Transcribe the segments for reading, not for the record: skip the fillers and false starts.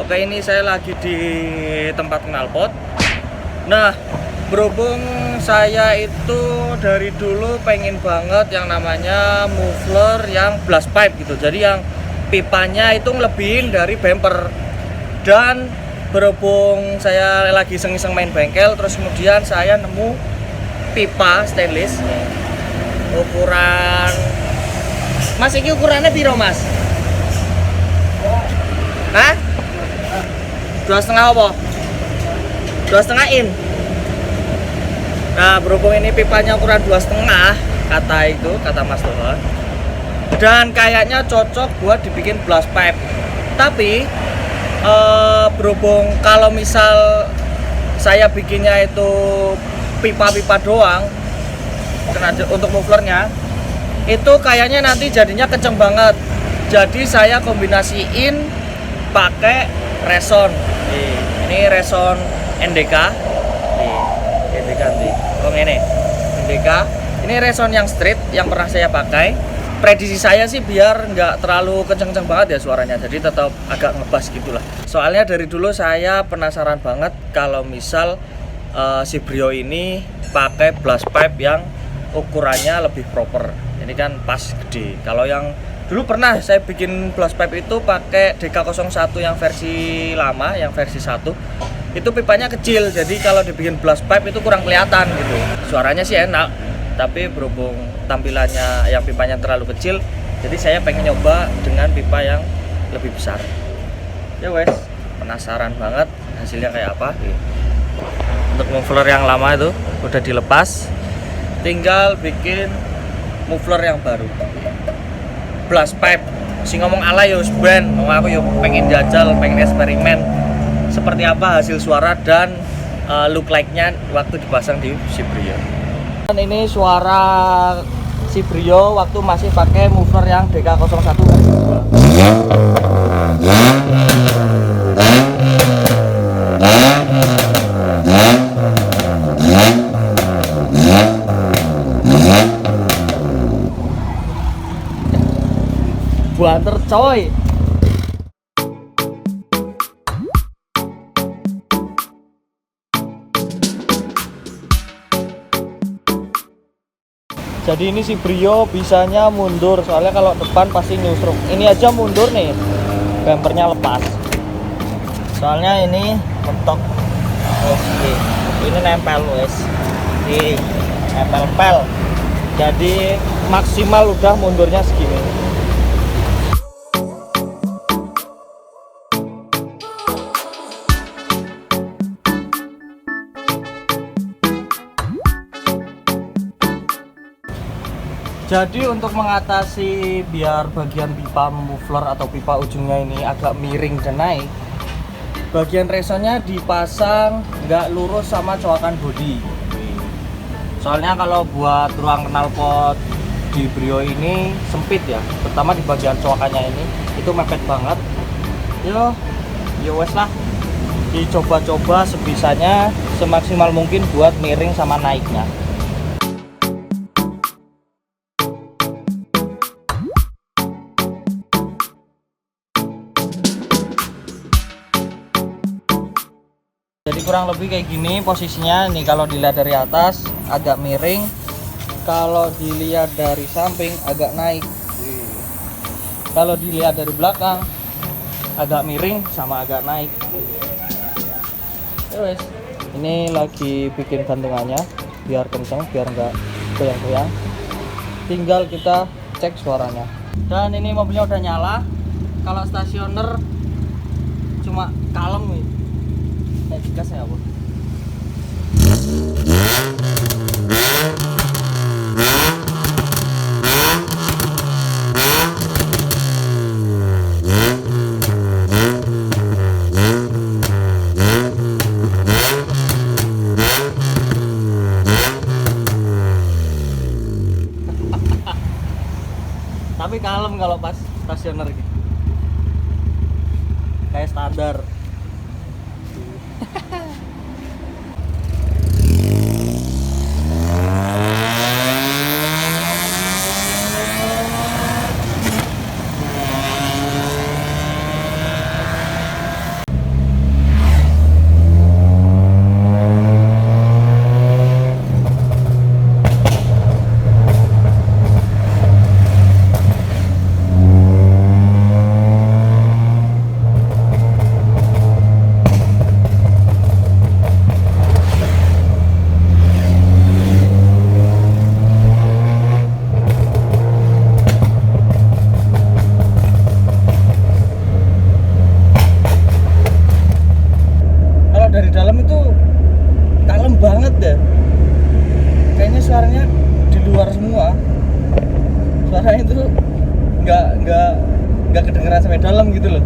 Oke, ini saya lagi di tempat knalpot. Nah, berhubung saya itu dari dulu pengen banget yang namanya muffler yang blast pipe gitu. Jadi yang pipanya itu ngelebihin dari bumper. Dan berhubung saya lagi iseng-iseng main bengkel, terus kemudian saya nemu pipa stainless ukuran. Mas, ini ukurannya piro, Mas? Hah? 2,5 apa? 2,5 in. Nah, berhubung ini pipanya ukuran 2,5, kata Mas Toha, dan kayaknya cocok buat dibikin blast pipe. Tapi berhubung kalau misal saya bikinnya itu pipa-pipa doang untuk mufflernya, itu kayaknya nanti jadinya kenceng banget. Jadi saya kombinasiin pakai reson. Ini reson NDK. NDK nanti. Oh, ini NDK. Ini reson yang straight yang pernah saya pakai. Prediksi saya sih biar nggak terlalu kenceng-kenceng banget ya suaranya. Jadi tetap agak ngebas gitulah. Soalnya dari dulu saya penasaran banget kalau misal si Brio ini pakai blast pipe yang ukurannya lebih proper. Ini kan pas gede. Kalau yang dulu pernah saya bikin blast pipe itu pakai DK01 yang versi lama, yang versi 1. Itu pipanya kecil, jadi kalau dibikin blast pipe itu kurang kelihatan gitu. Suaranya sih enak, tapi berhubung tampilannya yang pipanya terlalu kecil, jadi saya pengen nyoba dengan pipa yang lebih besar. Ya wes, penasaran banget hasilnya kayak apa. Untuk muffler yang lama itu udah dilepas, tinggal bikin muffler yang baru. Blast pipe, si ngomong ala yo band, aku yo pengen jajal, pengen eksperimen seperti apa hasil suara dan look like-nya waktu dipasang di si Brio. Dan ini suara si Brio waktu masih pakai muffler yang DK01 versi 2. Banter coy. Jadi ini si Brio bisanya mundur, soalnya kalau depan pasti nyusruk. Ini aja mundur nih, bumpernya lepas. Soalnya ini mentok. Oke, ini nempel wes. Ini nempel-pel. Jadi maksimal udah mundurnya segini. Jadi untuk mengatasi biar bagian pipa muffler atau pipa ujungnya ini agak miring dan naik, bagian resonnya dipasang nggak lurus sama coakan bodi. Soalnya kalau buat ruang knalpot di Brio ini sempit ya, terutama di bagian coakannya ini itu mepet banget. Yo wes lah, dicoba-coba sebisanya, semaksimal mungkin buat miring sama naiknya. Jadi kurang lebih kayak gini posisinya nih, kalau dilihat dari atas agak miring, kalau dilihat dari samping agak naik, kalau dilihat dari belakang agak miring sama agak naik. Terus ini lagi bikin gantungannya biar kenceng, biar nggak goyang-goyang. Tinggal kita cek suaranya. Dan ini mobilnya udah nyala. Kalau stasioner cuma kalem nih. Gas ya Bu. Tapi kalem kalau pas stasioner gitu. Kayak standar. suara itu nggak kedengeran sampai dalam gitu loh.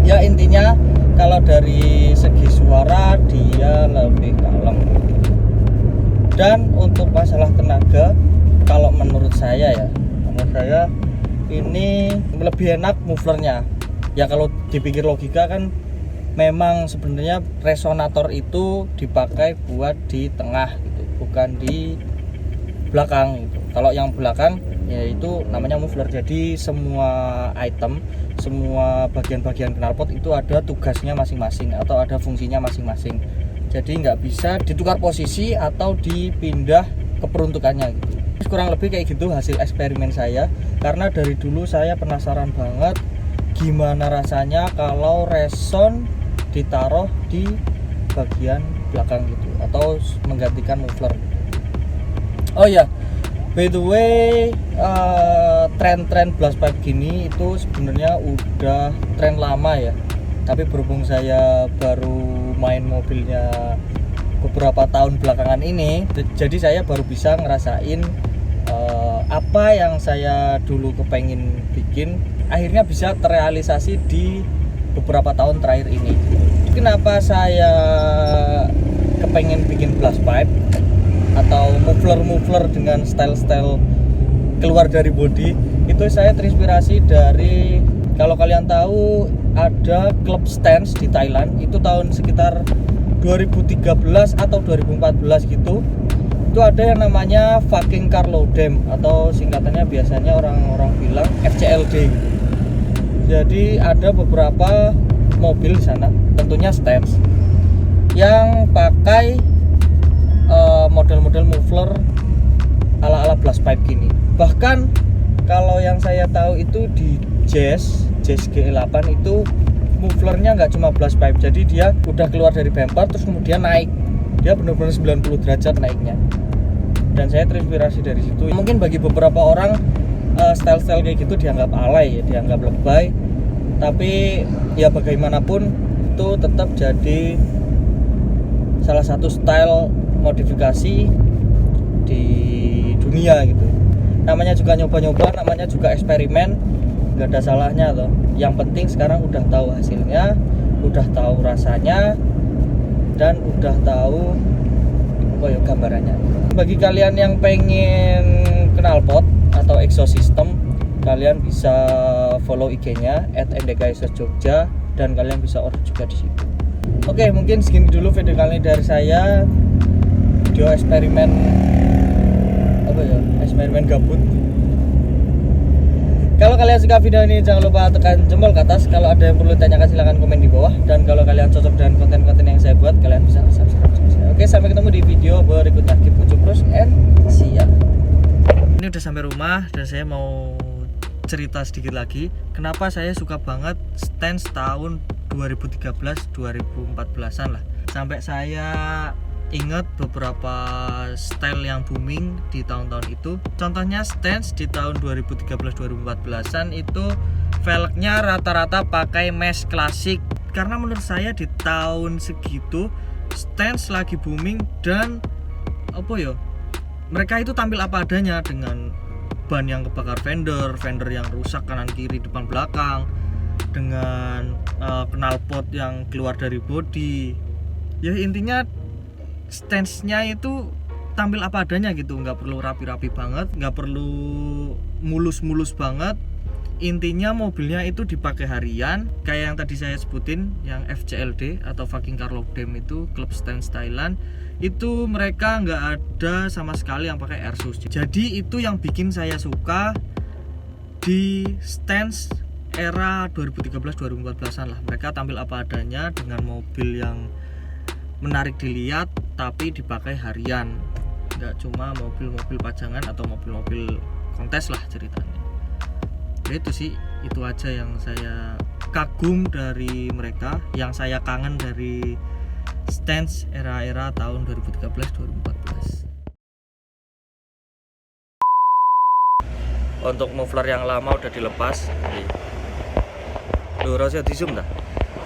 Ya intinya kalau dari segi suara dia lebih kalem. Dan untuk masalah tenaga, kalau menurut saya ini lebih enak mufflernya. Ya kalau dipikir logika kan memang sebenarnya resonator itu dipakai buat di tengah gitu, bukan di belakang gitu. Kalau yang belakang yaitu namanya muffler. Jadi semua item, semua bagian-bagian knalpot itu ada tugasnya masing-masing atau ada fungsinya masing-masing. Jadi nggak bisa ditukar posisi atau dipindah keperuntukannya gitu. Kurang lebih kayak gitu hasil eksperimen saya, karena dari dulu saya penasaran banget gimana rasanya kalau reson ditaruh di bagian belakang gitu atau menggantikan muffler. Oh ya, by the way, tren blast pipe gini itu sebenarnya udah tren lama ya. Tapi berhubung saya baru main mobilnya beberapa tahun belakangan ini, jadi saya baru bisa ngerasain apa yang saya dulu kepengin bikin akhirnya bisa terrealisasi di beberapa tahun terakhir ini. Kenapa saya kepengen bikin blast pipe atau muffler dengan style keluar dari body? Itu saya terinspirasi dari, kalau kalian tahu ada klub stance di Thailand, itu tahun sekitar 2013 atau 2014 gitu. Itu ada yang namanya Fucking Carlo Dam, atau singkatannya biasanya orang-orang bilang FCLD gitu. Jadi ada beberapa mobil di sana, tentunya stance, yang pakai model-model muffler ala-ala blast pipe gini. Bahkan kalau yang saya tahu itu di Jazz GL8 itu mufflernya nggak cuma blast pipe, jadi dia udah keluar dari bumper terus kemudian naik, dia benar-benar 90 derajat naiknya. Dan saya terinspirasi dari situ. Mungkin bagi beberapa orang style-style kayak gitu dianggap alay ya, dianggap lebay, tapi ya bagaimanapun itu tetap jadi salah satu style modifikasi di dunia gitu. Namanya juga nyoba-nyoba, namanya juga eksperimen, nggak ada salahnya loh. Yang penting sekarang udah tahu hasilnya, udah tahu rasanya, dan udah tahu gambarannya. Bagi kalian yang pengen knalpot atau exhaust system, kalian bisa follow IG-nya @ndkexhaustjogja dan kalian bisa order juga di situ. Oke, mungkin segini dulu video kali ini dari saya. Video eksperimen eksperimen gabut. Kalau kalian suka video ini, jangan lupa tekan jempol ke atas. Kalau ada yang perlu ditanyakan silahkan komen di bawah. Dan kalau kalian cocok dengan konten-konten yang saya buat, kalian bisa subscribe channel saya. Oke, sampai ketemu di video berikutnya. Keep pucuk terus and see ya. Ini udah sampai rumah dan saya mau cerita sedikit lagi. Kenapa saya suka banget stance tahun 2013-2014an lah. Sampai saya ingat beberapa style yang booming di tahun-tahun itu. Contohnya stance di tahun 2013-2014an itu velgnya rata-rata pakai mesh klasik. Karena menurut saya di tahun segitu stance lagi booming dan mereka itu tampil apa adanya dengan ban yang kebakar fender yang rusak kanan kiri depan belakang, dengan knalpot yang keluar dari body. Ya intinya stance-nya itu tampil apa adanya gitu, nggak perlu rapi-rapi banget, nggak perlu mulus-mulus banget. Intinya mobilnya itu dipakai harian, kayak yang tadi saya sebutin, yang FCLD atau Fucking Carlo Dam itu, klub stance Thailand. Itu mereka nggak ada sama sekali yang pakai air suit. Jadi itu yang bikin saya suka di stance era 2013-2014an lah. Mereka tampil apa adanya dengan mobil yang menarik dilihat tapi dipakai harian, nggak cuma mobil-mobil pajangan atau mobil-mobil kontes lah ceritanya. Ya itu sih, itu aja yang saya kagum dari mereka, yang saya kangen dari stance era-era tahun 2013-2014. Untuk muffler yang lama udah dilepas. Loh, harusnya di zoom dah.